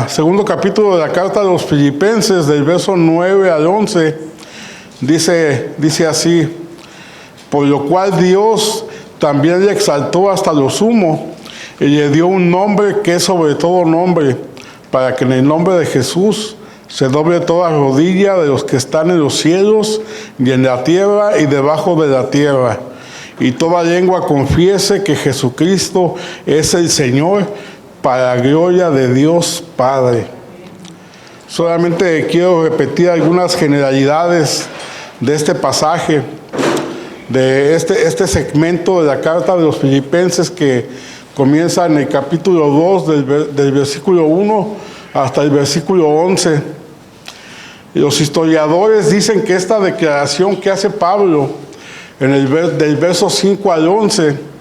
segundo capítulo de la carta de los Filipenses, del verso 9 al 11, dice así: por lo cual Dios también le exaltó hasta lo sumo y le dio un nombre que es sobre todo nombre, para que en el nombre de Jesús se doble toda rodilla de los que están en los cielos y en la tierra y debajo de la tierra, y toda lengua confiese que Jesucristo es el Señor, para la gloria de Dios Padre. Solamente quiero repetir algunas generalidades de este pasaje, de este segmento de la carta de los Filipenses, que comienza en el capítulo 2 del versículo 1 hasta el versículo 11. Los historiadores dicen que esta declaración que hace Pablo del verso 5 al 11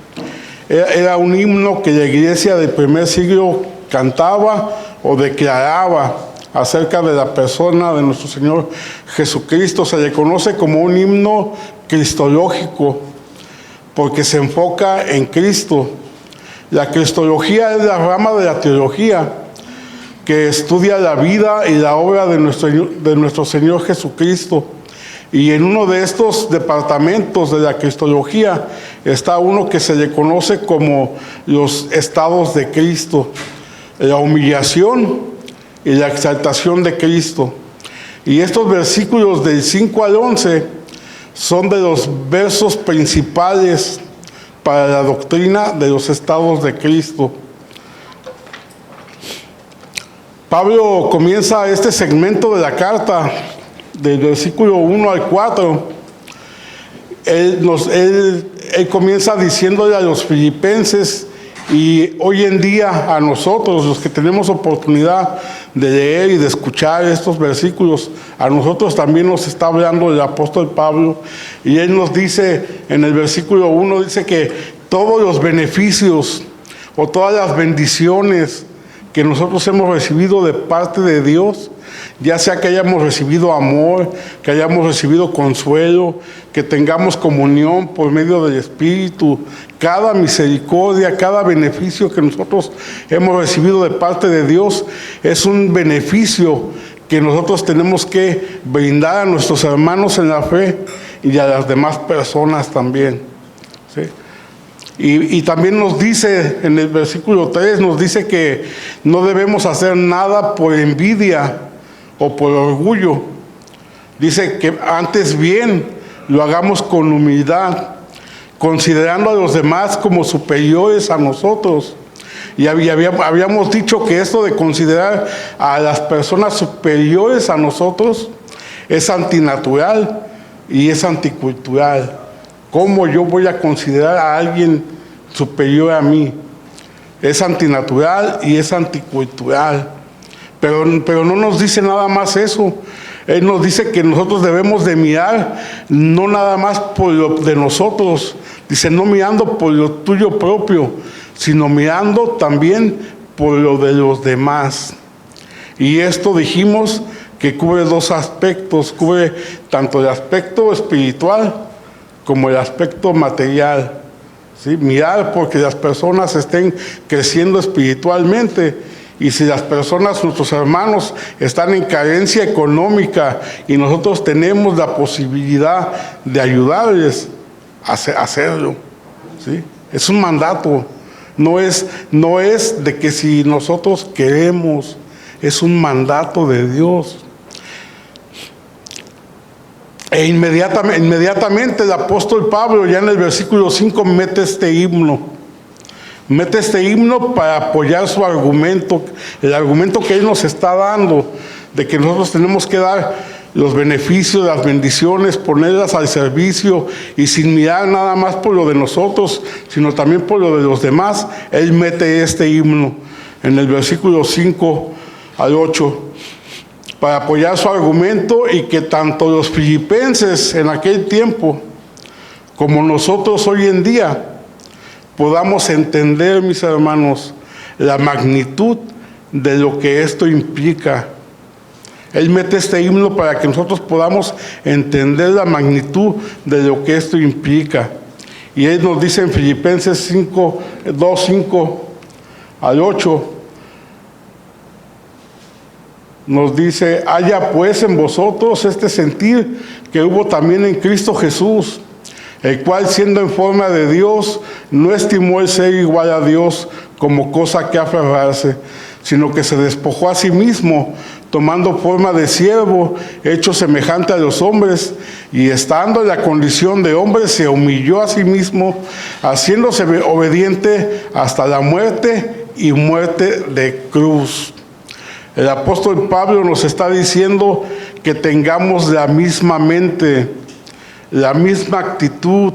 era un himno que la iglesia del primer siglo cantaba o declaraba acerca de la persona de nuestro Señor Jesucristo. Se le conoce como un himno cristológico porque se enfoca en Cristo. La cristología es la rama de la teología que estudia la vida y la obra de nuestro Señor Jesucristo. Y en uno de estos departamentos de la cristología está uno que se le conoce como los estados de Cristo: la humillación y la exaltación de Cristo. Y estos versículos del 5 al 11 son de los versos principales para la doctrina de los estados de Cristo. Pablo comienza este segmento de la carta del versículo 1 al 4. Él comienza diciéndole a los filipenses, y hoy en día a nosotros, los que tenemos oportunidad de leer y de escuchar estos versículos, a nosotros también nos está hablando el apóstol Pablo, y él nos dice en el versículo 1, dice que todos los beneficios o todas las bendiciones que nosotros hemos recibido de parte de Dios, ya sea que hayamos recibido amor, que hayamos recibido consuelo, que tengamos comunión por medio del Espíritu, cada misericordia, cada beneficio que nosotros hemos recibido de parte de Dios es un beneficio que nosotros tenemos que brindar a nuestros hermanos en la fe y a las demás personas también, ¿sí? Y también nos dice en el versículo 3, nos dice que no debemos hacer nada por envidia o por orgullo. Dice que antes bien lo hagamos con humildad, considerando a los demás como superiores a nosotros. Y habíamos dicho que esto de considerar a las personas superiores a nosotros es antinatural y es anticultural. ¿Cómo yo voy a considerar a alguien superior a mí? Es antinatural y es anticultural. Pero no nos dice nada más eso. Él nos dice que nosotros debemos de mirar no nada más por lo de nosotros. Dice, no mirando por lo tuyo propio, sino mirando también por lo de los demás. Y esto dijimos que cubre dos aspectos. Cubre tanto el aspecto espiritual como el aspecto material, ¿sí? Mirar porque las personas estén creciendo espiritualmente, y si las personas, nuestros hermanos, están en carencia económica y nosotros tenemos la posibilidad de ayudarles a hacerlo, ¿sí? Es un mandato, no es de que si nosotros queremos, es un mandato de Dios. E inmediatamente el apóstol Pablo, ya en el versículo 5, mete este himno para apoyar su argumento, el argumento que él nos está dando, de que nosotros tenemos que dar los beneficios, las bendiciones, ponerlas al servicio, y sin mirar nada más por lo de nosotros, sino también por lo de los demás. Él mete este himno en el versículo 5 al 8. Para apoyar su argumento, y que tanto los filipenses en aquel tiempo como nosotros hoy en día podamos entender, mis hermanos, la magnitud de lo que esto implica. Él mete este himno para que nosotros podamos entender la magnitud de lo que esto implica. Y él nos dice en Filipenses 5 al 8, nos dice: haya pues en vosotros este sentir que hubo también en Cristo Jesús, el cual, siendo en forma de Dios, no estimó el ser igual a Dios como cosa que aferrarse, sino que se despojó a sí mismo, tomando forma de siervo, hecho semejante a los hombres, y estando en la condición de hombre, se humilló a sí mismo, haciéndose obediente hasta la muerte y muerte de cruz. El apóstol Pablo nos está diciendo que tengamos la misma mente, la misma actitud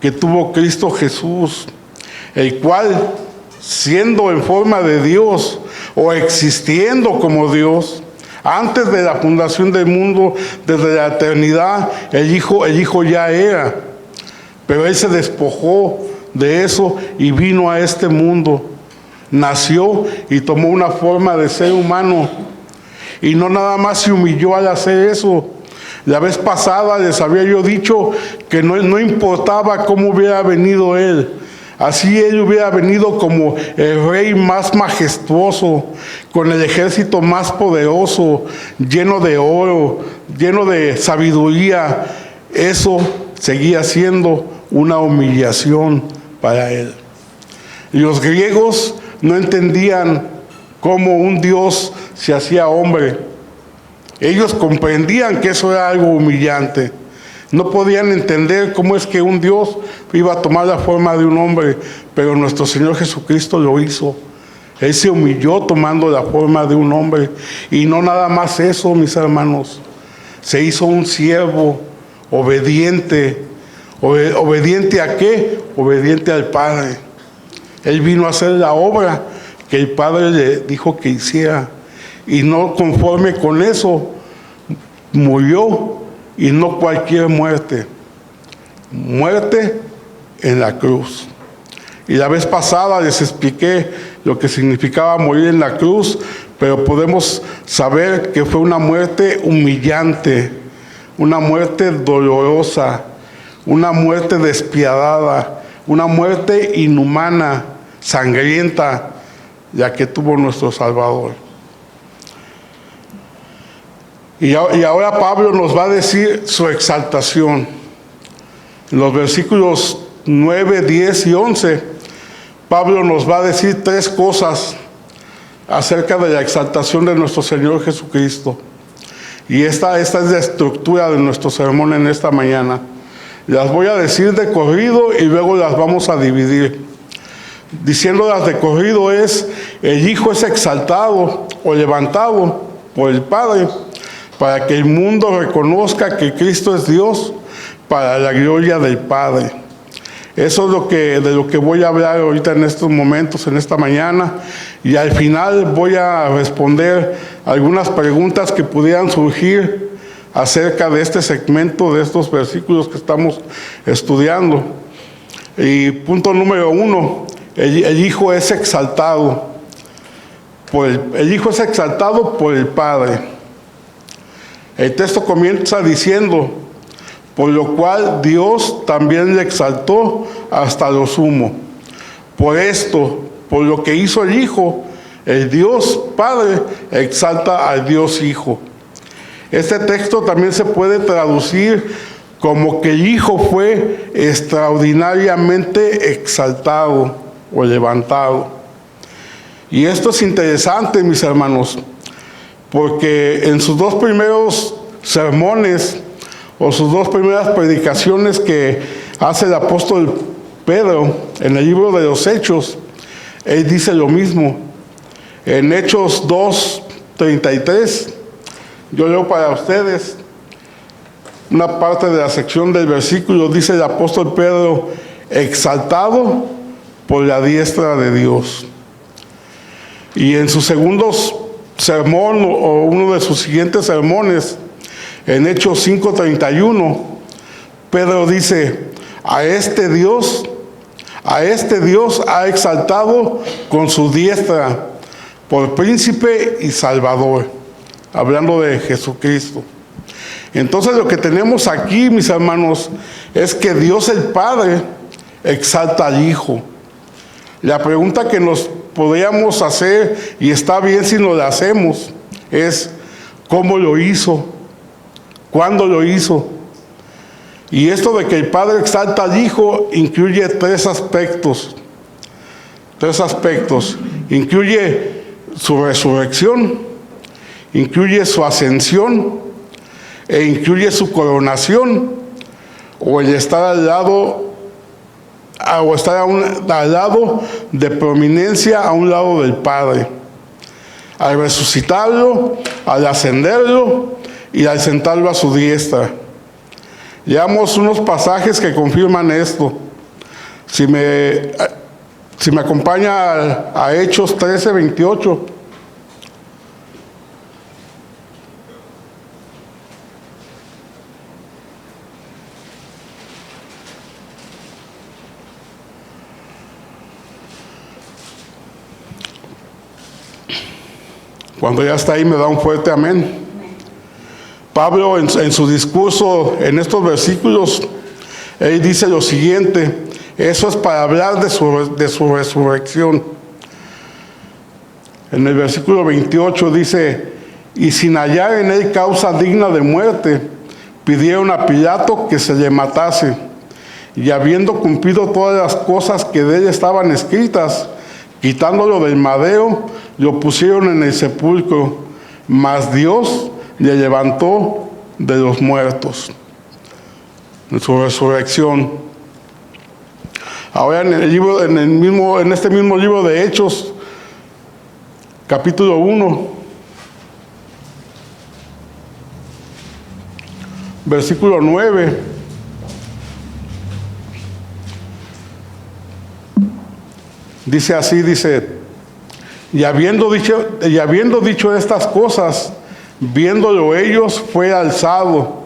que tuvo Cristo Jesús, el cual, siendo en forma de Dios o existiendo como Dios, antes de la fundación del mundo, desde la eternidad, el Hijo ya era, pero Él se despojó de eso y vino a este mundo. Nació y tomó una forma de ser humano, y no nada más se humilló al hacer eso. La vez pasada les había yo dicho que no importaba cómo hubiera venido Él. Así Él hubiera venido como el rey más majestuoso, con el ejército más poderoso, lleno de oro, lleno de sabiduría. Eso seguía siendo una humillación para Él. Y los griegos no entendían cómo un Dios se hacía hombre. Ellos comprendían que eso era algo humillante. No podían entender cómo es que un Dios iba a tomar la forma de un hombre, pero nuestro Señor Jesucristo lo hizo. Él se humilló tomando la forma de un hombre. Y no nada más eso, mis hermanos. Se hizo un siervo obediente. ¿Obediente a qué? Obediente al Padre. Él vino a hacer la obra que el Padre le dijo que hiciera. Y no conforme con eso, murió, y no cualquier muerte. Muerte en la cruz. Y la vez pasada les expliqué lo que significaba morir en la cruz, pero podemos saber que fue una muerte humillante, una muerte dolorosa, una muerte despiadada, una muerte inhumana, sangrienta, la que tuvo nuestro Salvador. Y ahora Pablo nos va a decir su exaltación. En los versículos 9, 10 y 11, Pablo nos va a decir tres cosas acerca de la exaltación de nuestro Señor Jesucristo. Y esta es la estructura de nuestro sermón en esta mañana. Las voy a decir de corrido y luego las vamos a dividir. Diciéndolas de corrido es: el Hijo es exaltado o levantado por el Padre, para que el mundo reconozca que Cristo es Dios, para la gloria del Padre. Eso es de lo que voy a hablar ahorita en estos momentos, en esta mañana, y al final voy a responder algunas preguntas que pudieran surgir acerca de este segmento, de estos versículos que estamos estudiando. Y punto número 1, el Hijo es exaltado. El Hijo es exaltado por el Padre. El texto comienza diciendo: por lo cual Dios también le exaltó hasta lo sumo. Por esto, por lo que hizo el Hijo, el Dios Padre exalta al Dios Hijo. Este texto también se puede traducir como que el Hijo fue extraordinariamente exaltado o levantado. Y esto es interesante, mis hermanos, porque en sus dos primeros sermones o sus dos primeras predicaciones que hace el apóstol Pedro en el libro de los Hechos, él dice lo mismo. En Hechos 2:33, yo leo para ustedes una parte de la sección del versículo. Dice el apóstol Pedro: exaltado por la diestra de Dios. Y en su segundo sermón, o uno de sus siguientes sermones, en Hechos 5:31, Pedro dice: a este Dios ha exaltado con su diestra por príncipe y salvador, hablando de Jesucristo. Entonces lo que tenemos aquí, mis hermanos, es que Dios el Padre exalta al Hijo. La pregunta que nos podríamos hacer, y está bien si nos la hacemos, es cómo lo hizo, cuándo lo hizo. Y esto de que el Padre exalta al Hijo incluye tres aspectos. Incluye su resurrección, incluye su ascensión e incluye su coronación, o el estar al lado de prominencia a un lado del Padre, al resucitarlo, al ascenderlo y al sentarlo a su diestra. Llevamos unos pasajes que confirman esto. Si me acompaña a Hechos 13:28. Cuando ya está ahí me da un fuerte amén. Pablo en su discurso en estos versículos, él dice lo siguiente: eso es para hablar de su resurrección. En el versículo 28 dice: y sin hallar en él causa digna de muerte, pidieron a Pilato que se le matase. Y habiendo cumplido todas las cosas que de él estaban escritas, quitándolo del madero, lo pusieron en el sepulcro, mas Dios le levantó de los muertos. En su resurrección. Ahora en este mismo libro de Hechos, capítulo 1, versículo 9, dice así, y habiendo dicho estas cosas, viéndolo ellos, fue alzado,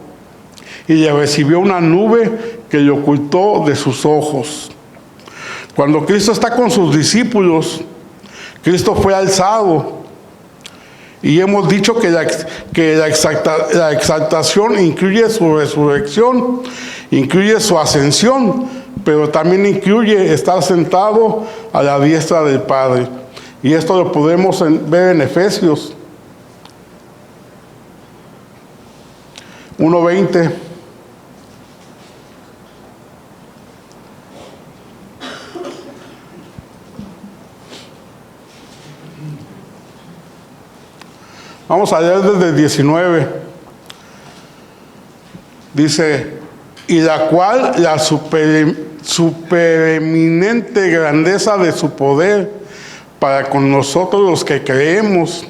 y le recibió una nube que le ocultó de sus ojos. Cuando Cristo está con sus discípulos, Cristo fue alzado. Y hemos dicho que la exaltación incluye su resurrección, incluye su ascensión, pero también incluye estar sentado a la diestra del Padre. Y esto lo podemos ver en Efesios 1:20. Vamos a leer desde el 19. Dice: y la cual la supereminente grandeza de su poder para con nosotros los que creemos,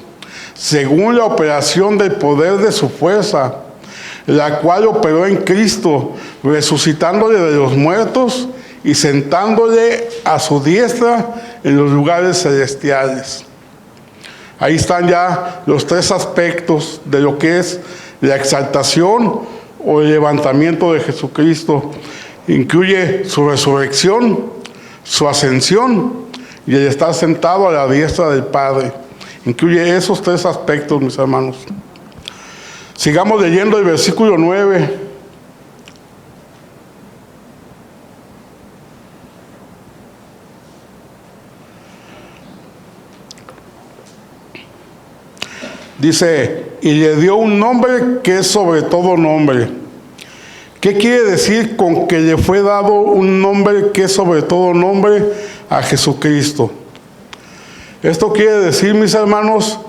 según la operación del poder de su fuerza, la cual operó en Cristo, resucitándole de los muertos y sentándole a su diestra en los lugares celestiales. Ahí están ya los tres aspectos de lo que es la exaltación o el levantamiento de Jesucristo. Incluye su resurrección, su ascensión y el estar sentado a la diestra del Padre. Incluye esos tres aspectos, mis hermanos. Sigamos leyendo el versículo 9. Dice: y le dio un nombre que es sobre todo nombre. ¿Qué quiere decir con que le fue dado un nombre que es sobre todo nombre a Jesucristo? Esto quiere decir, mis hermanos,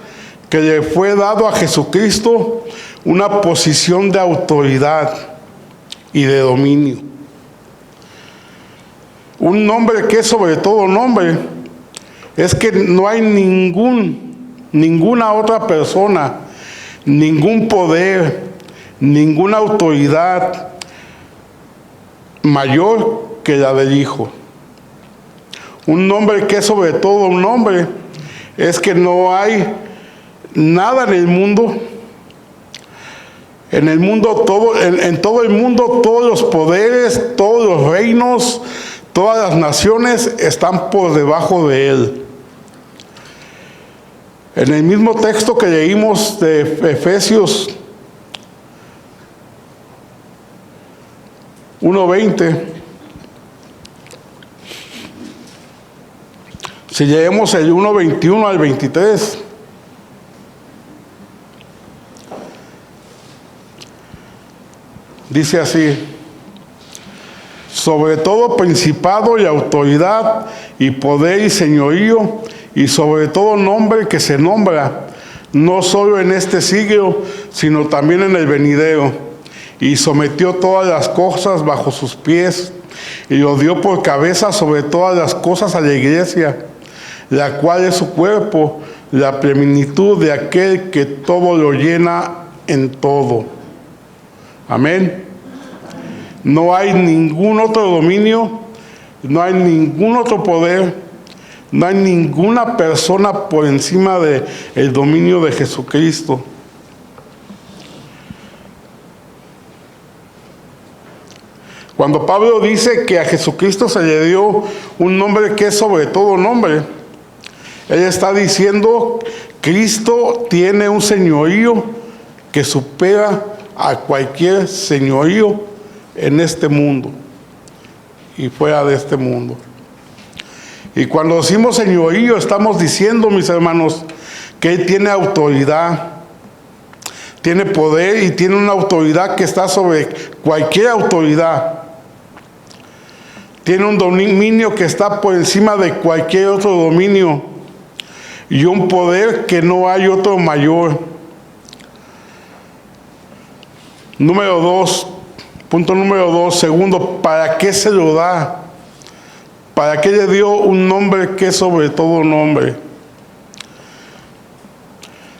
que le fue dado a Jesucristo una posición de autoridad y de dominio. Un nombre que es sobre todo nombre es que no hay ninguna otra persona, ningún poder, ninguna autoridad mayor que la del Hijo. Un nombre que es sobre todo un nombre es que no hay nada en el mundo. En todo el mundo, todos los poderes, todos los reinos, todas las naciones están por debajo de él. En el mismo texto que leímos de Efesios 1:20, si leemos el 1:21 al 23, Dice así: sobre todo principado y autoridad y poder y señorío, y sobre todo nombre que se nombra, no solo en este siglo, sino también en el venidero. Y sometió todas las cosas bajo sus pies, y lo dio por cabeza sobre todas las cosas a la iglesia, la cual es su cuerpo, la plenitud de aquel que todo lo llena en todo. Amén. No hay ningún otro dominio, no hay ningún otro poder, no hay ninguna persona por encima del dominio de Jesucristo. Cuando Pablo dice que a Jesucristo se le dio un nombre que es sobre todo nombre, él está diciendo: Cristo tiene un señorío que supera a cualquier señorío en este mundo y fuera de este mundo. Y cuando decimos señorío, estamos diciendo, mis hermanos, que Él tiene autoridad, tiene poder y tiene una autoridad que está sobre cualquier autoridad. Tiene un dominio que está por encima de cualquier otro dominio y un poder que no hay otro mayor. Punto número 2, segundo, ¿para qué se lo da? ¿Para qué le dio un nombre que es sobre todo nombre?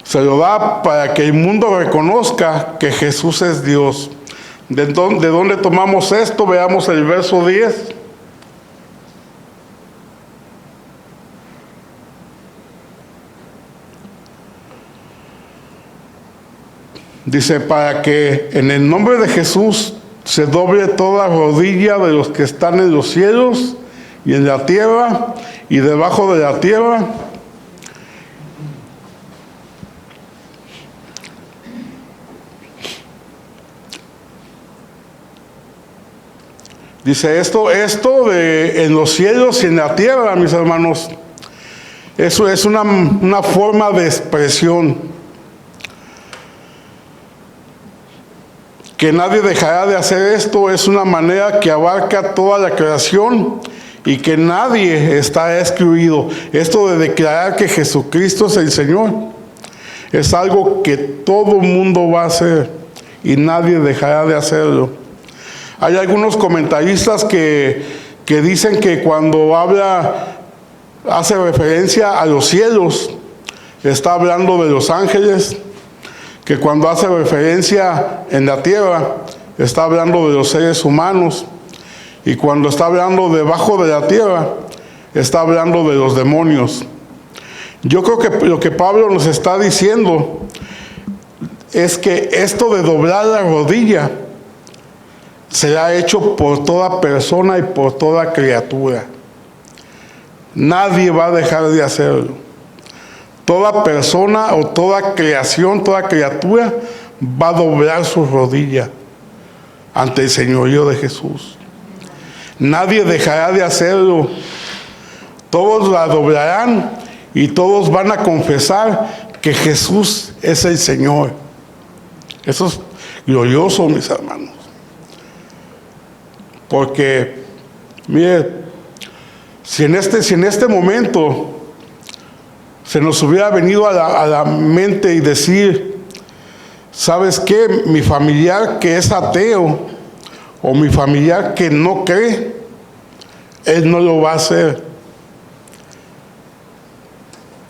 Se lo da para que el mundo reconozca que Jesús es Dios. ¿De dónde tomamos esto? Veamos el verso 10. Dice: para que en el nombre de Jesús se doble toda rodilla de los que están en los cielos y en la tierra y debajo de la tierra, dice esto de en los cielos y en la tierra, mis hermanos, eso es una forma de expresión. Que nadie dejará de hacer esto es una manera que abarca toda la creación y que nadie está excluido. Esto de declarar que Jesucristo es el Señor es algo que todo mundo va a hacer y nadie dejará de hacerlo. Hay algunos comentaristas que dicen que cuando hace referencia a los cielos, está hablando de los ángeles, que cuando hace referencia en la tierra, está hablando de los seres humanos, y cuando está hablando debajo de la tierra, está hablando de los demonios. Yo creo que lo que Pablo nos está diciendo es que esto de doblar la rodilla será hecho por toda persona y por toda criatura. Nadie va a dejar de hacerlo. Toda persona o toda creación, toda criatura va a doblar su rodilla ante el señorío de Jesús. Nadie dejará de hacerlo. Todos la doblarán y todos van a confesar que Jesús es el Señor. Eso es glorioso, mis hermanos. Porque, mire, si en este momento se nos hubiera venido a la mente y decir: ¿sabes qué? Mi familiar que es ateo o mi familiar que no cree, él no lo va a hacer.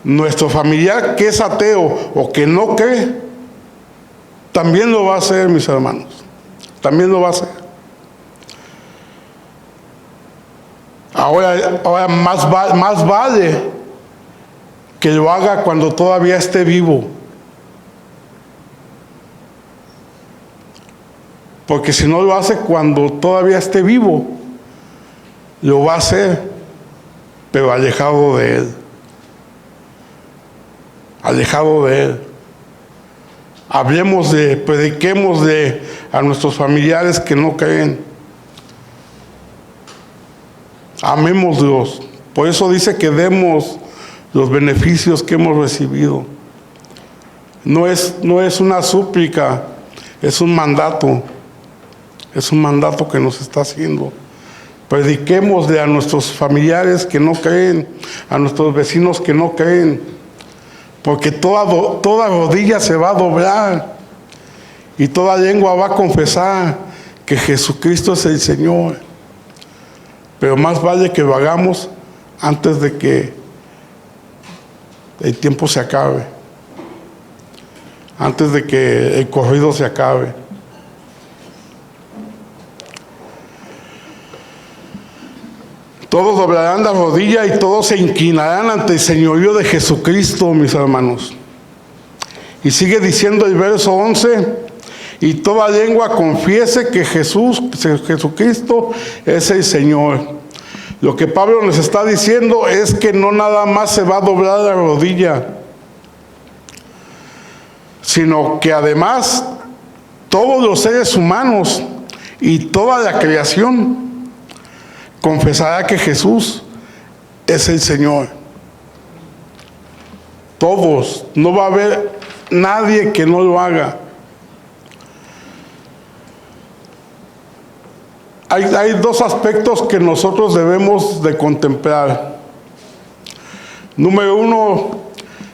Nuestro familiar que es ateo o que no cree, también lo va a hacer, mis hermanos. También lo va a hacer. Ahora más vale que lo haga cuando todavía esté vivo. Porque si no lo hace cuando todavía esté vivo, lo va a hacer, pero alejado de Él. Alejado de Él. Prediquemos a nuestros familiares que no creen. Amémoslos. Por eso dice que demos los beneficios que hemos recibido. No es una súplica, es un mandato. Es un mandato que nos está haciendo. Prediquémosle a nuestros familiares que no creen, a nuestros vecinos que no creen, porque toda rodilla se va a doblar y toda lengua va a confesar que Jesucristo es el Señor. Pero más vale que lo hagamos antes de que el tiempo se acabe, antes de que el corrido se acabe. Todos doblarán la rodilla y todos se inclinarán ante el señorío de Jesucristo, mis hermanos. Y sigue diciendo el verso 11, y toda lengua confiese que Jesucristo es el Señor. Lo que Pablo nos está diciendo es que no nada más se va a doblar la rodilla, sino que además todos los seres humanos y toda la creación confesará que Jesús es el Señor. Todos, no va a haber nadie que no lo haga. Hay dos aspectos que nosotros debemos de contemplar. Número uno,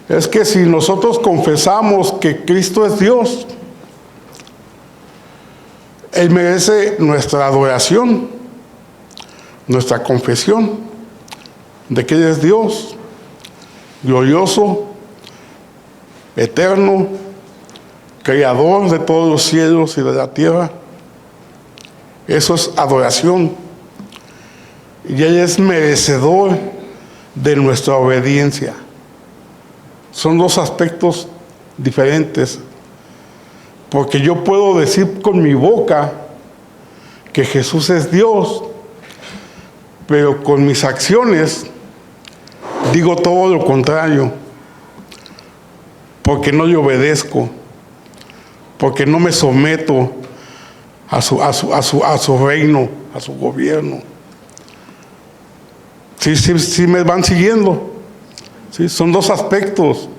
es que si nosotros confesamos que Cristo es Dios, Él merece nuestra adoración, nuestra confesión de que Él es Dios, glorioso, eterno, creador de todos los cielos y de la tierra. Eso es adoración. Y Él es merecedor de nuestra obediencia. Son dos aspectos diferentes. Porque yo puedo decir con mi boca que Jesús es Dios, pero con mis acciones digo todo lo contrario. Porque no le obedezco. Porque no me someto a su reino, a su gobierno. Sí me van siguiendo. Sí, son dos aspectos.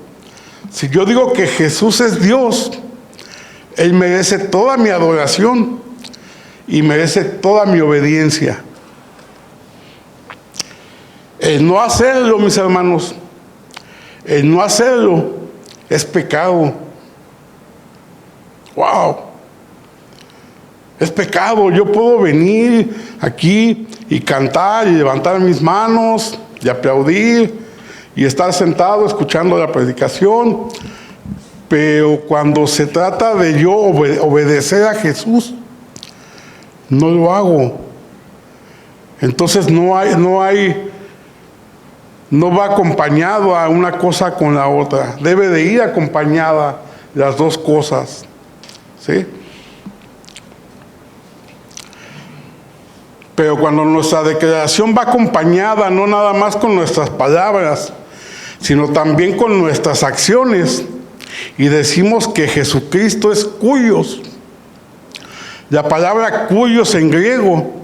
Si yo digo que Jesús es Dios, Él merece toda mi adoración y merece toda mi obediencia. El no hacerlo, mis hermanos, el no hacerlo es pecado. ¡Wow! Es pecado. Yo puedo venir aquí y cantar y levantar mis manos y aplaudir y estar sentado escuchando la predicación, pero cuando se trata de yo obedecer a Jesús, no lo hago. Entonces no va acompañado a una cosa con la otra. Debe de ir acompañada las dos cosas, ¿sí? Pero cuando nuestra declaración va acompañada no nada más con nuestras palabras, sino también con nuestras acciones, y decimos que Jesucristo es cuyos. La palabra cuyos en griego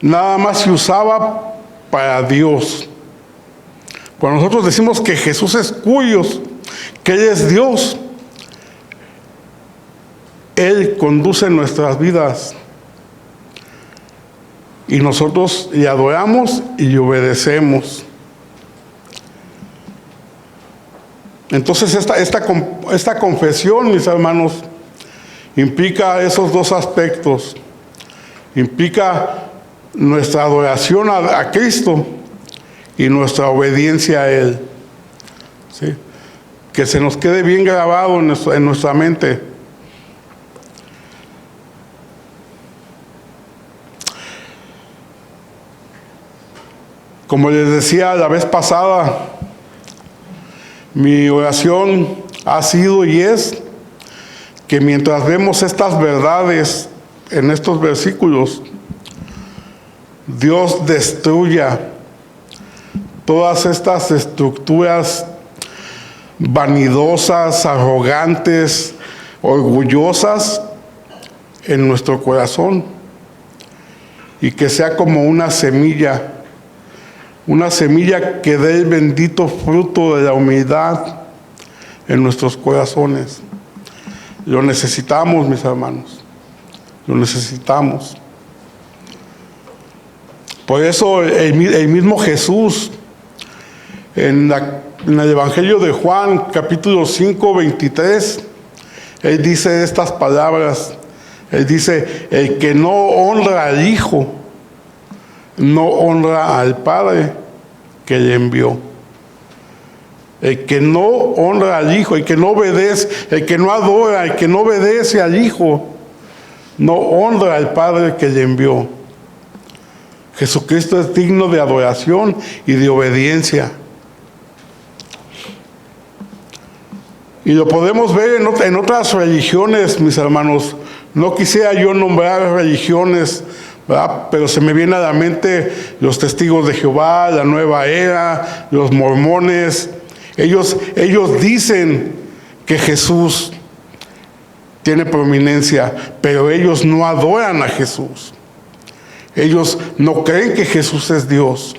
nada más se usaba para Dios. Cuando nosotros decimos que Jesús es cuyos, que Él es Dios, Él conduce nuestras vidas. Y nosotros le adoramos y le obedecemos. Entonces esta confesión, mis hermanos, implica esos dos aspectos. Implica nuestra adoración a Cristo y nuestra obediencia a Él. ¿Sí? Que se nos quede bien grabado en nuestra mente. Como les decía la vez pasada, mi oración ha sido y es que mientras vemos estas verdades en estos versículos, Dios destruya todas estas estructuras vanidosas, arrogantes, orgullosas en nuestro corazón, y que sea como una semilla que dé el bendito fruto de la humildad en nuestros corazones. Lo necesitamos, mis hermanos. lo necesitamos. Por eso el mismo Jesús, en el Evangelio de Juan, capítulo 5, 23, Él dice estas palabras. Él dice: el que no honra al Hijo, no honra al Padre que le envió. El que no honra al Hijo, el que no obedece, el que no adora, el que no obedece al Hijo, no honra al Padre que le envió. Jesucristo es digno de adoración y de obediencia. Y lo podemos ver en otras religiones, mis hermanos. No quisiera yo nombrar religiones, ¿verdad? Pero se me viene a la mente los Testigos de Jehová, la Nueva Era, los mormones. Ellos dicen que Jesús tiene prominencia, pero ellos no adoran a Jesús. Ellos no creen que Jesús es Dios.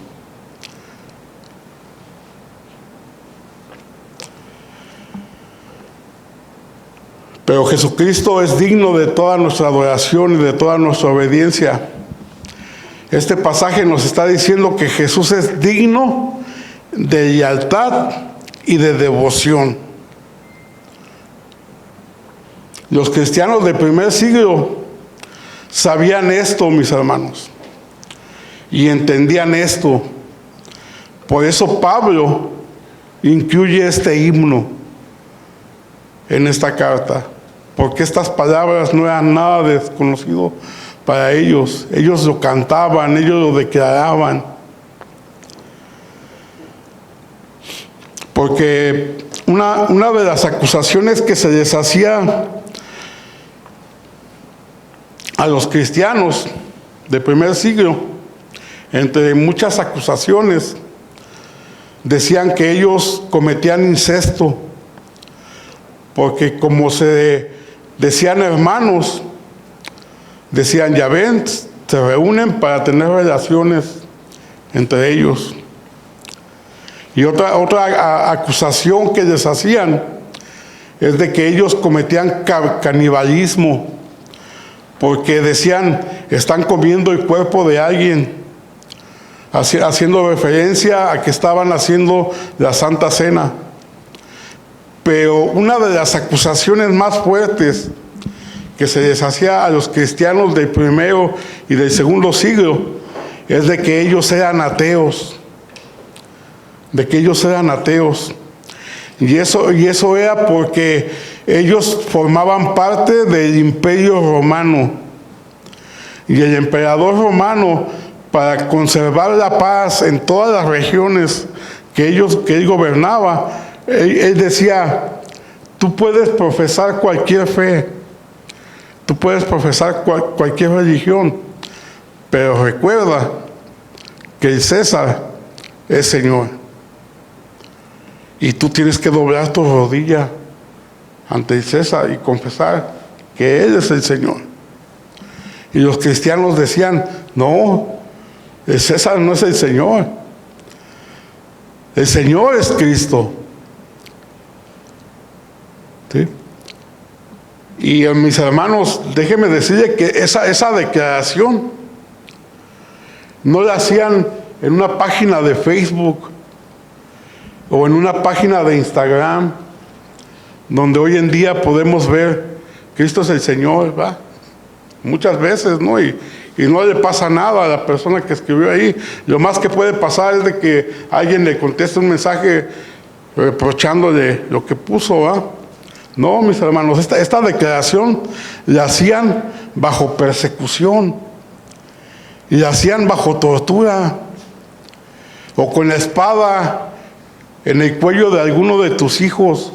Pero Jesucristo es digno de toda nuestra adoración y de toda nuestra obediencia. Este pasaje nos está diciendo que Jesús es digno de lealtad y de devoción. Los cristianos del primer siglo sabían esto, mis hermanos, y entendían esto. Por eso Pablo incluye este himno en esta carta, porque estas palabras no eran nada desconocido para ellos. Ellos lo cantaban, ellos lo declaraban. Porque una de las acusaciones que se les hacía a los cristianos del primer siglo, entre muchas acusaciones, decían que ellos cometían incesto, porque como se decían hermanos, decían: ya ven, se reúnen para tener relaciones entre ellos. Y otra acusación que les hacían es de que ellos cometían canibalismo, porque decían: están comiendo el cuerpo de alguien, haciendo referencia a que estaban haciendo la Santa Cena. Pero una de las acusaciones más fuertes que se les hacía a los cristianos del primero y del segundo siglo es de que ellos eran ateos. Y eso era porque ellos formaban parte del Imperio Romano. Y el emperador romano, para conservar la paz en todas las regiones que él gobernaba, él decía: tú puedes profesar cualquier fe, tú puedes profesar cualquier religión, pero recuerda que el César es Señor. Y tú tienes que doblar tu rodilla ante el César y confesar que Él es el Señor. Y los cristianos decían: no, el César no es el Señor. El Señor es Cristo. ¿Sí? Y mis hermanos, déjenme decirles que esa declaración no la hacían en una página de Facebook o en una página de Instagram, donde hoy en día podemos ver: Cristo es el Señor, ¿va? Muchas veces, ¿no? Y no le pasa nada a la persona que escribió ahí. Lo más que puede pasar es de que alguien le conteste un mensaje reprochándole lo que puso, ¿va? No, mis hermanos, esta declaración la hacían bajo persecución, y la hacían bajo tortura, o con la espada en el cuello de alguno de tus hijos,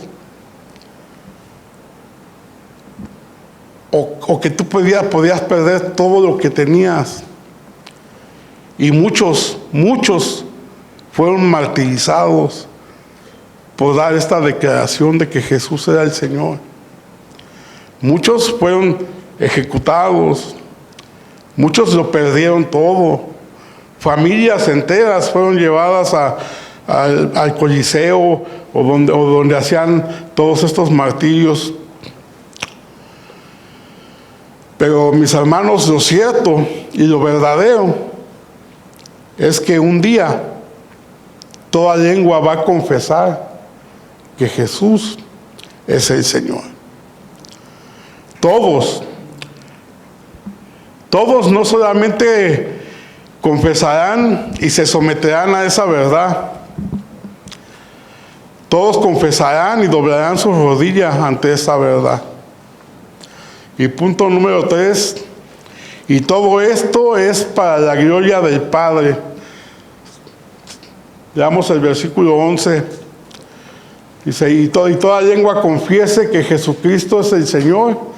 o que tú podías perder todo lo que tenías. Y muchos fueron martirizados por dar esta declaración de que Jesús era el Señor. Muchos fueron ejecutados, muchos lo perdieron todo. Familias enteras fueron llevadas al Coliseo, o donde hacían todos estos martirios. Pero mis hermanos, lo cierto y lo verdadero es que un día toda lengua va a confesar que Jesús es el Señor. Todos no solamente confesarán y se someterán a esa verdad, todos confesarán y doblarán sus rodillas ante esa verdad. Y punto número 3, y todo esto es para la gloria del Padre. Veamos el versículo 11. Dice, y toda lengua confiese que Jesucristo es el Señor,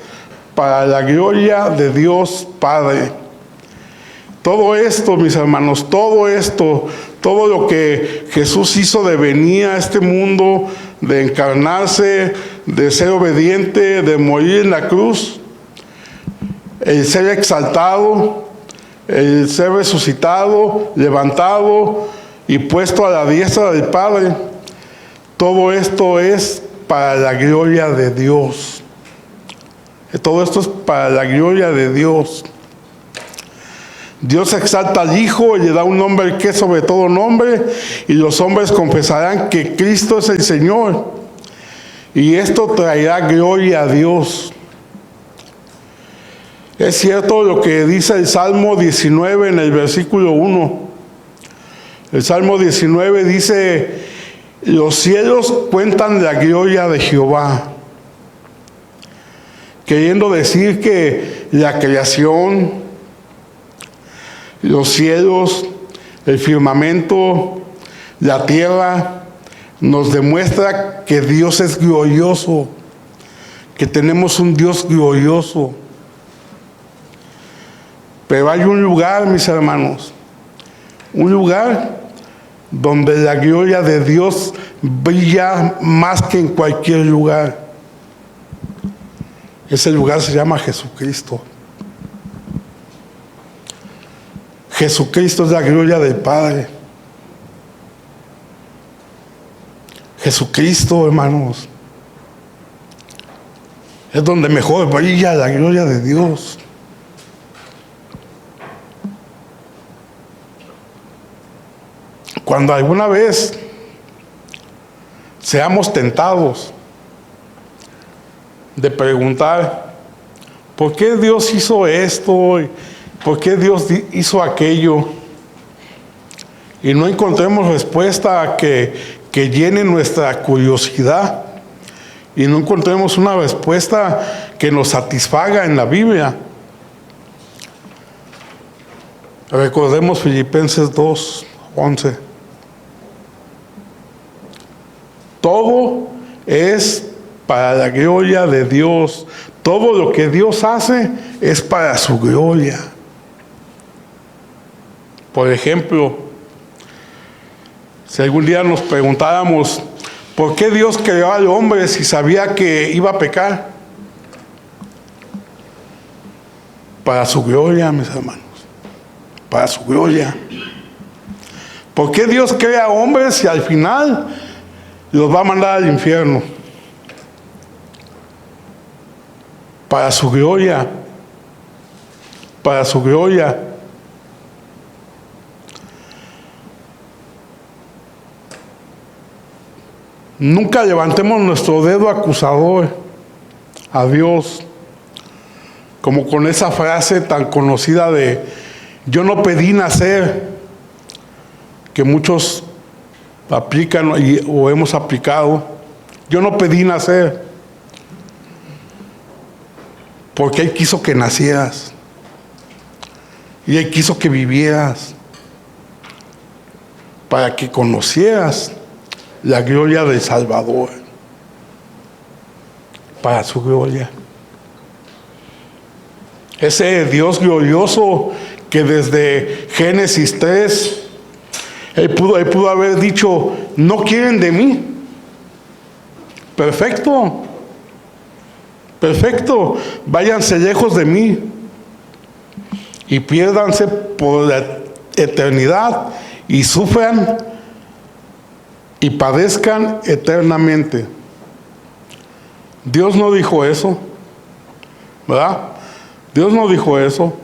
para la gloria de Dios Padre. Todo esto, mis hermanos, todo esto, todo lo que Jesús hizo de venir a este mundo, de encarnarse, de ser obediente, de morir en la cruz, el ser exaltado, el ser resucitado, levantado y puesto a la diestra del Padre, todo esto es para la gloria de Dios. Todo esto es para la gloria de Dios. Dios exalta al Hijo y le da un nombre que es sobre todo nombre, y los hombres confesarán que Cristo es el Señor, y esto traerá gloria a Dios. Es cierto lo que dice el Salmo 19 en el versículo 1. El Salmo 19 dice: los cielos cuentan la gloria de Jehová, queriendo decir que la creación, los cielos, el firmamento, la tierra, nos demuestra que Dios es glorioso, que tenemos un Dios glorioso. Pero hay un lugar, mis hermanos, un lugar donde la gloria de Dios brilla más que en cualquier lugar. Ese lugar se llama Jesucristo. Jesucristo es la gloria del Padre. Jesucristo, hermanos, es donde mejor brilla la gloria de Dios. Cuando alguna vez seamos tentados de preguntar, ¿por qué Dios hizo esto? ¿Por qué Dios hizo aquello? Y no encontremos respuesta que llene nuestra curiosidad, y no encontremos una respuesta que nos satisfaga en la Biblia. Recordemos Filipenses 2:11. Todo es para la gloria de Dios. Todo lo que Dios hace es para su gloria. Por ejemplo, si algún día nos preguntáramos, ¿por qué Dios creó al hombre si sabía que iba a pecar? Para su gloria, mis hermanos. Para su gloria. ¿Por qué Dios crea hombres si al final los va a mandar al infierno? Para su gloria. Para su gloria. Nunca levantemos nuestro dedo acusador a Dios, como con esa frase tan conocida de yo no pedí nacer, que muchos aplican o hemos aplicado. Yo no pedí nacer, porque Él quiso que nacieras y Él quiso que vivieras para que conocieras la gloria del Salvador, para su gloria. Ese Dios glorioso que desde Génesis 3 Él pudo haber dicho, no quieren de mí. Perfecto, perfecto, váyanse lejos de mí y piérdanse por la eternidad y sufran y padezcan eternamente. Dios no dijo eso, ¿verdad? Dios no dijo eso.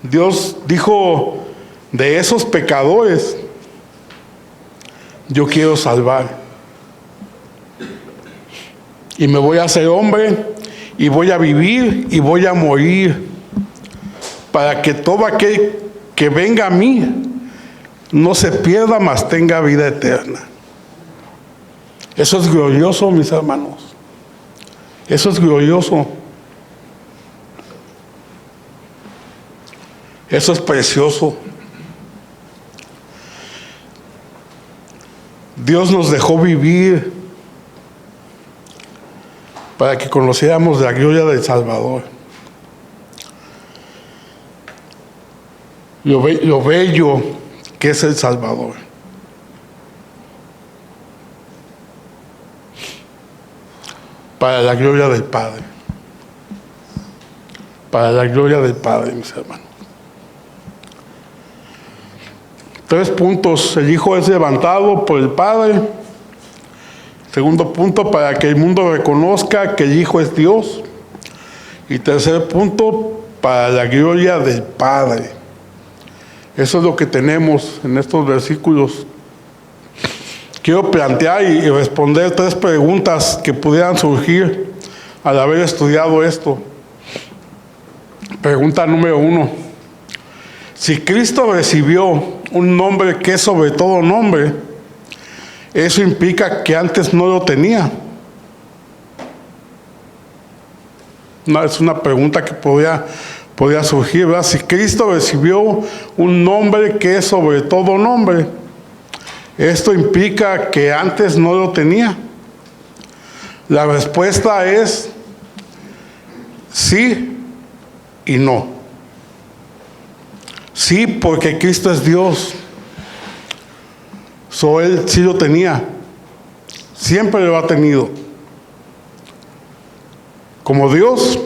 Dios dijo, de esos pecadores, yo quiero salvar. Y me voy a hacer hombre, y voy a vivir, y voy a morir, para que todo aquel que venga a mí no se pierda, mas tenga vida eterna. Eso es glorioso, mis hermanos. Eso es glorioso. Eso es precioso. Dios nos dejó vivir para que conociéramos la gloria del Salvador. Lo bello que es el Salvador. Para la gloria del Padre. Para la gloria del Padre, mis hermanos. 3 puntos. El Hijo es levantado por el Padre. Segundo punto, para que el mundo reconozca que el Hijo es Dios. Y tercer punto, para la gloria del Padre. Eso es lo que tenemos en estos versículos. Quiero plantear y responder 3 preguntas que pudieran surgir al haber estudiado esto. Pregunta número 1. Si Cristo recibió un nombre que es sobre todo nombre, ¿eso implica que antes no lo tenía? No, es una pregunta que podría surgir, ¿verdad? Si Cristo recibió un nombre que es sobre todo nombre, ¿esto implica que antes no lo tenía? La respuesta es sí y no. Sí, porque Cristo es Dios. Él sí lo tenía. Siempre lo ha tenido. Como Dios,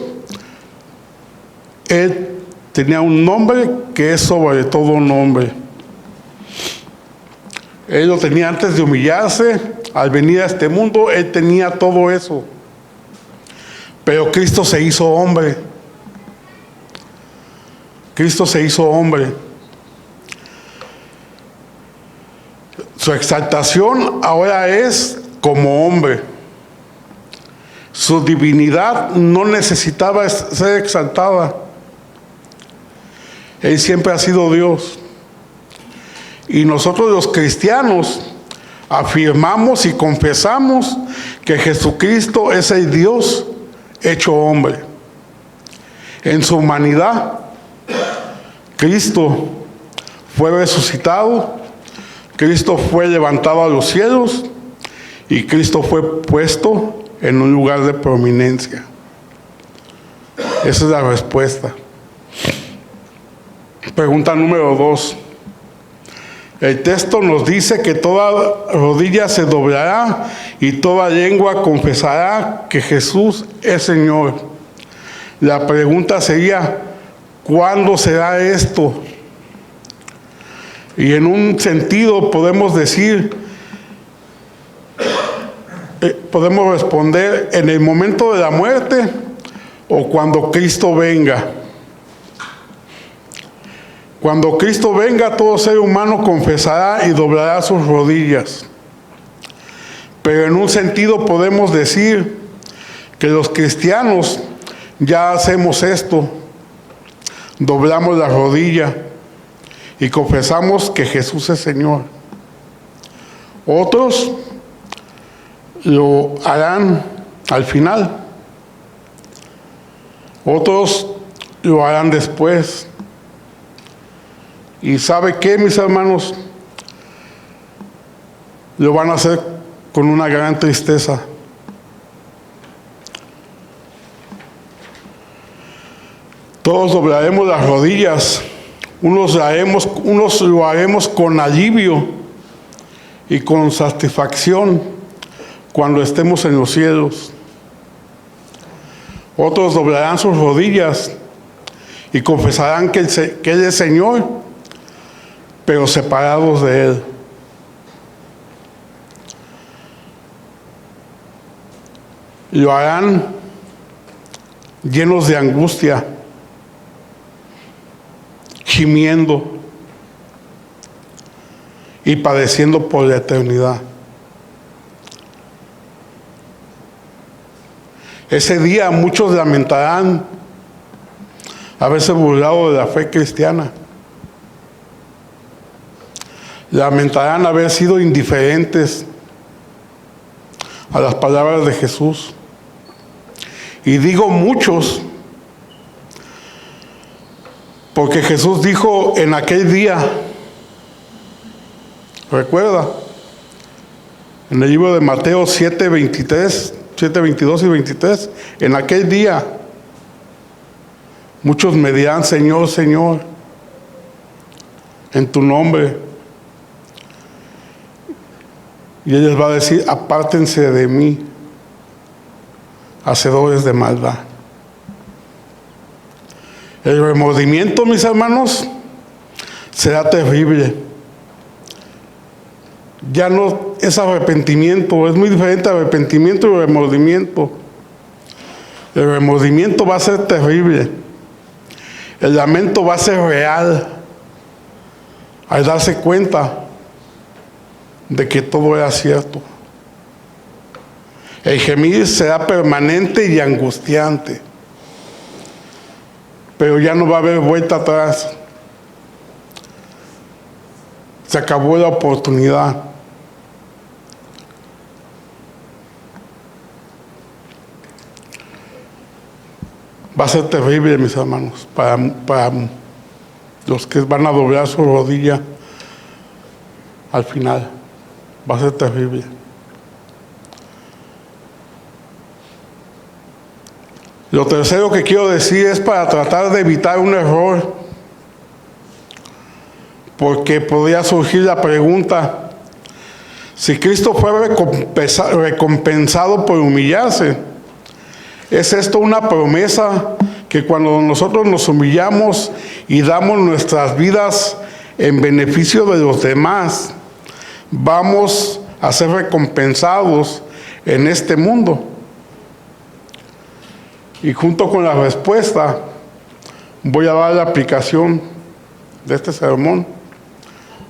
Él tenía un nombre que es sobre todo nombre. Él lo tenía antes de humillarse. Al venir a este mundo, Él tenía todo eso. Pero Cristo se hizo hombre. Cristo se hizo hombre. Su exaltación ahora es como hombre. Su divinidad no necesitaba ser exaltada. Él siempre ha sido Dios. Y nosotros los cristianos afirmamos y confesamos que Jesucristo es el Dios hecho hombre. En su humanidad, Cristo fue resucitado, Cristo fue levantado a los cielos y Cristo fue puesto en un lugar de prominencia. Esa es la respuesta. Pregunta número 2. El texto nos dice que toda rodilla se doblará y toda lengua confesará que Jesús es Señor. La pregunta sería, ¿cuándo será esto? Y en un sentido podemos decir, podemos responder en el momento de la muerte o cuando Cristo venga. Cuando Cristo venga, todo ser humano confesará y doblará sus rodillas. Pero en un sentido podemos decir que los cristianos ya hacemos esto. Doblamos la rodilla y confesamos que Jesús es Señor. Otros lo harán al final. Otros lo harán después. ¿Y sabe qué, mis hermanos? Lo van a hacer con una gran tristeza. Todos doblaremos las rodillas. Unos lo haremos con alivio y con satisfacción cuando estemos en los cielos. Otros doblarán sus rodillas y confesarán que Él es Señor, pero separados de Él. Lo harán llenos de angustia, gimiendo y padeciendo por la eternidad. Ese día muchos lamentarán haberse burlado de la fe cristiana. Lamentarán haber sido indiferentes a las palabras de Jesús. Y digo muchos, porque Jesús dijo en aquel día, recuerda, en el libro de Mateo 7:22 y 23, en aquel día muchos me dirán, Señor, Señor, en tu nombre. Y Él les va a decir, apártense de mí, hacedores de maldad. El remordimiento, mis hermanos, será terrible. Ya no es arrepentimiento, es muy diferente arrepentimiento y remordimiento. El remordimiento va a ser terrible. El lamento va a ser real al darse cuenta de que todo era cierto. El gemir será permanente y angustiante, pero ya no va a haber vuelta atrás. Se acabó la oportunidad. Va a ser terrible, mis hermanos, para los que van a doblar su rodilla al final. Va a ser terrible. Lo tercero que quiero decir es para tratar de evitar un error, porque podría surgir la pregunta, si Cristo fue recompensado por humillarse, ¿es esto una promesa que cuando nosotros nos humillamos y damos nuestras vidas en beneficio de los demás, vamos a ser recompensados en este mundo? Y junto con la respuesta voy a dar la aplicación de este sermón.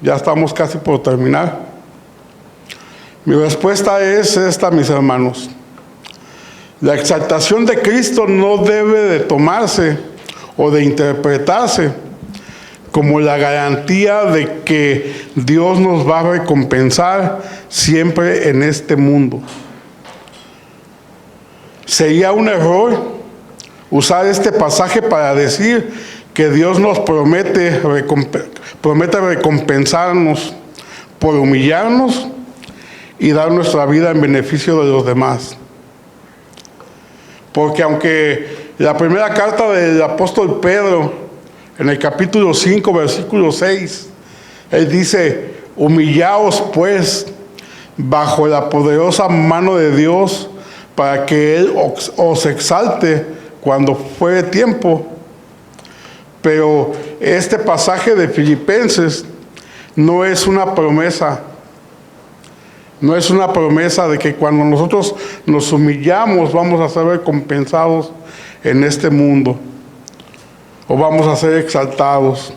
Ya estamos casi por terminar. Mi respuesta es esta, mis hermanos. La exaltación de Cristo no debe de tomarse o de interpretarse como la garantía de que Dios nos va a recompensar siempre en este mundo. Sería un error usar este pasaje para decir que Dios nos promete recompensarnos por humillarnos y dar nuestra vida en beneficio de los demás. Porque aunque la primera carta del apóstol Pedro, en el capítulo 5, versículo 6, él dice, humillaos pues bajo la poderosa mano de Dios para que Él os exalte cuando fuere tiempo. Pero este pasaje de Filipenses no es una promesa. No es una promesa de que cuando nosotros nos humillamos vamos a ser recompensados en este mundo o vamos a ser exaltados.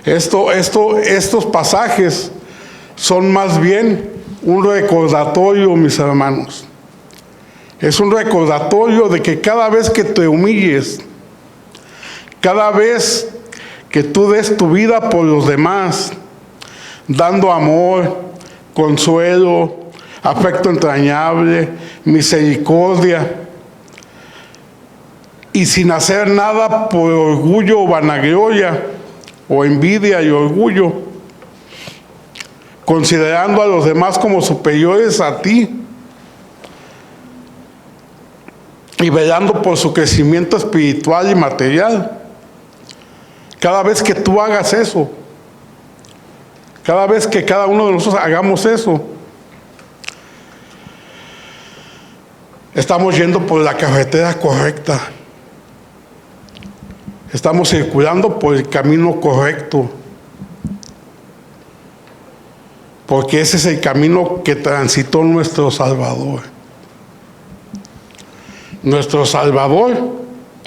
Estos pasajes son más bien un recordatorio, mis hermanos. Es un recordatorio de que cada vez que te humilles, cada vez que tú des tu vida por los demás, dando amor, consuelo, afecto entrañable, misericordia, y sin hacer nada por orgullo o vanagloria, o envidia y orgullo, considerando a los demás como superiores a ti, y velando por su crecimiento espiritual y material. Cada vez que tú hagas eso, cada vez que cada uno de nosotros hagamos eso, estamos yendo por la carretera correcta. Estamos circulando por el camino correcto. Porque ese es el camino que transitó nuestro Salvador. Nuestro Salvador,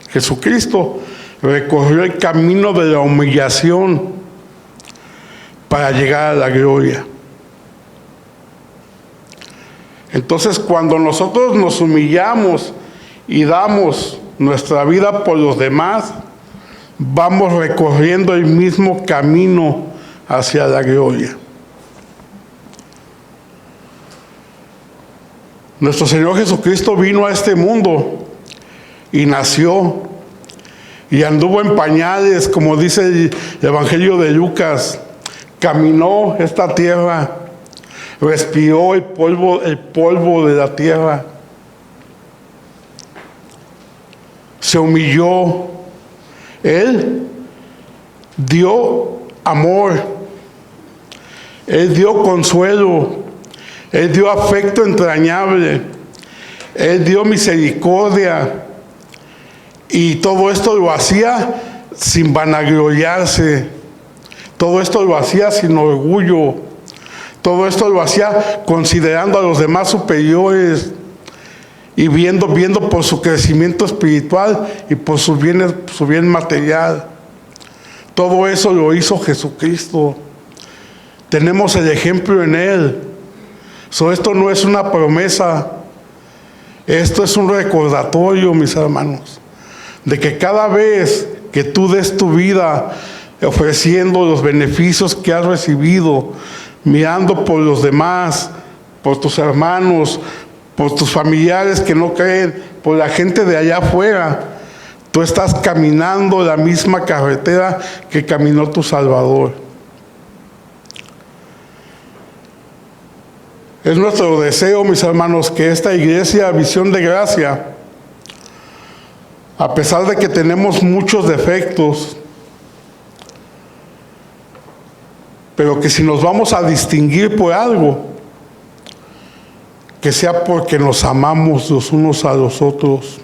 Jesucristo, recorrió el camino de la humillación para llegar a la gloria. Entonces, cuando nosotros nos humillamos y damos nuestra vida por los demás, vamos recorriendo el mismo camino hacia la gloria. Nuestro Señor Jesucristo vino a este mundo y nació y anduvo en pañales, como dice el Evangelio de Lucas. Caminó esta tierra, respiró el polvo de la tierra, se humilló. Él dio amor, Él dio consuelo, Él dio afecto entrañable, Él dio misericordia, y todo esto lo hacía sin vanagloriarse, todo esto lo hacía sin orgullo, todo esto lo hacía considerando a los demás superiores y viendo por su crecimiento espiritual y por su bien material. Todo eso lo hizo Jesucristo. Tenemos el ejemplo en Él. Esto no es una promesa, esto es un recordatorio, mis hermanos, de que cada vez que tú des tu vida ofreciendo los beneficios que has recibido, mirando por los demás, por tus hermanos, por tus familiares que no creen, por la gente de allá afuera, tú estás caminando la misma carretera que caminó tu Salvador. Es nuestro deseo, mis hermanos, que esta iglesia Visión de Gracia, a pesar de que tenemos muchos defectos, pero que si nos vamos a distinguir por algo, que sea porque nos amamos los unos a los otros.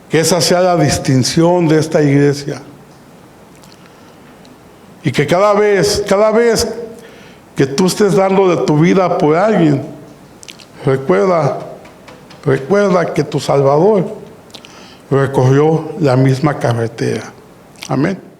Que esa sea la distinción de esta iglesia. Y que cada vez que tú estés dando de tu vida por alguien, recuerda que tu Salvador recorrió la misma carretera. Amén.